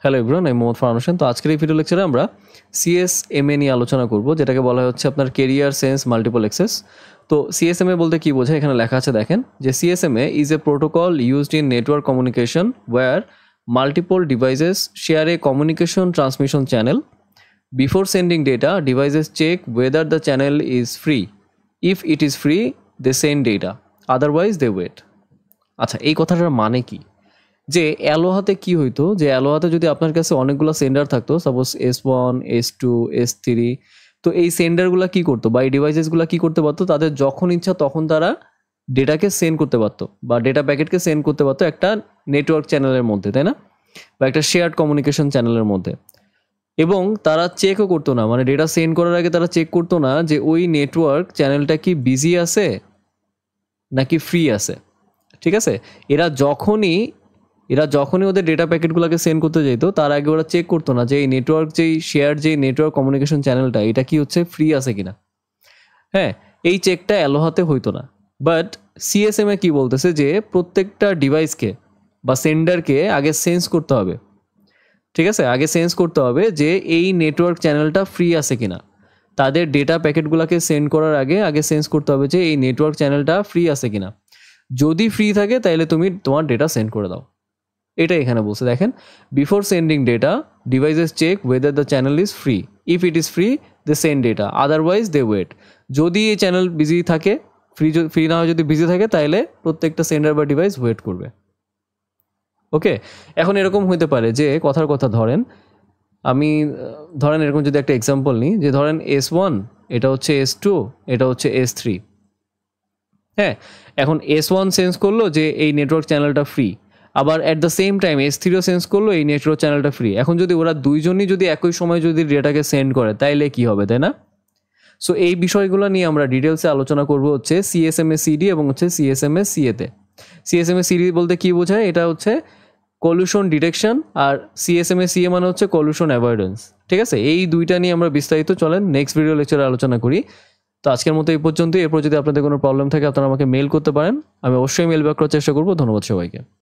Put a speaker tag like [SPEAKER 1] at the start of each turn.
[SPEAKER 1] Hello everyone, আমি মোহাম্মদ ফারহান হোসেন। তো আজকের এই ভিডিও লেকচারে আমরা সিএসএমএ নিয়ে আলোচনা করব, যেটাকে বলা হচ্ছে আপনার কেরিয়ার সেন্স মাল্টিপল অ্যাক্সেস। তো সিএসএমএ বলতে কি বোঝায় এখানে লেখা আছে দেখেন, যে CSMA is a protocol used in network communication where multiple devices share a communication transmission channel. Before sending data, devices check whether the channel is free. If it is free, they send data, otherwise they wait. আচ্ছা, এই কথাটার মানে কি? যে অ্যালোহাতে কি হইতো, যে অ্যালোহাতে যদি আপনার কাছে অনেকগুলো সেন্ডার থাকতো, সাপোজ S1, S2, S3, তো এই সেন্ডারগুলো কি করতো বা এই ডিভাইসেসগুলো কি করতে পারতো, তাদের যখন ইচ্ছা তখন তারা ডেটাকে সেন্ড করতে পারতো বা ডেটা প্যাকেটকে সেন্ড করতে পারতো একটা নেটওয়ার্ক চ্যানেলের মধ্যে, তাই না? বা একটা শেয়ার্ড কমিউনিকেশন চ্যানেলের মধ্যে। এবং তারা চেকও করতো না, মানে ডেটা সেন্ড করার আগে তারা চেক করতো না যে ওই নেটওয়ার্ক চ্যানেলটা কি বিজি আছে নাকি ফ্রি আছে। ঠিক আছে? এরা যখনই ওদের ডেটা প্যাকেটগুলোকে সেন্ড করতে যেত, তার আগে ওরা চেক করতো না যে এই নেটওয়ার্ক যেই নেটওয়ার্ক কমিউনিকেশন চ্যানেলটা, এটা কি হচ্ছে ফ্রি আছে কিনা। হ্যাঁ, এই চেকটা অ্যালোহাতে হইতো না। বাট সিএসএমএ কি বলতেছে, যে প্রত্যেকটা ডিভাইসকে বা সেন্ডারকে আগে সেন্স করতে হবে। ঠিক আছে, আগে সেন্স করতে হবে যে এই নেটওয়ার্ক চ্যানেলটা ফ্রি আছে কিনা। তাদের ডেটা প্যাকেটগুলোকে সেন্ড করার আগে সেন্স করতে হবে যে এই নেটওয়ার্ক চ্যানেলটা ফ্রি আছে কিনা। যদি ফ্রি থাকে তাহলে তুমি তোমার ডেটা সেন্ড করে দাও। এটা এখানে বলছে দেখেন, before sending data, devices check whether the channel is free. If it is free, they send data, otherwise they wait. যদি এই চ্যানেল বিজি থাকে, ফ্রি না হয় যদি বিজি থাকে, তাহলে প্রত্যেকটা সেন্ডার বা ডিভাইস ওয়েট করবে। ওকে, এখন এরকম হতে পারে যে কথার কথা ধরেন এরকম যদি একটা এক্সাম্পল নিই, যে ধরেন S1, এটা হচ্ছে S2, এটা হচ্ছে S3। হ্যাঁ, এখন S1 সেন্স করলো যে এই নেটওয়ার্ক চ্যানেলটা ফ্রি, আবার অ্যাট দ্য সেম টাইম S3ও সেন্স করলো এই নেটওয়ার্ক চ্যানেলটা ফ্রি। এখন যদি ওরা দুইজনই যদি একই সময় যদি ডেটাকে সেন্ড করে, তাইলে কি হবে, তাই না? সো এই বিষয়গুলো নিয়ে আমরা ডিটেলসে আলোচনা করব হচ্ছে সিএসএমএ সিডি এবং হচ্ছে সিএসএমএ সিএতে। সিএসএমএ সিডি বলতে কি বোঝায়, এটা হচ্ছে কলিউশন ডিটেকশন, আর সিএসএমএ সিএ মানে হচ্ছে কলিউশন অ্যাভয়েডেন্স। ঠিক আছে, এই দুইটা নিয়ে আমরা বিস্তারিত চলেন নেক্সট ভিডিও লেকচারে আলোচনা করি। তো আজকের মতো এই পর্যন্তই। এরপর যদি আপনাদের কোনো প্রবলেম থাকে, আপনারা আমাকে মেল করতে পারেন, আমি অবশ্যই মেল ব্যাক করার চেষ্টা করবো। ধন্যবাদ সবাইকে।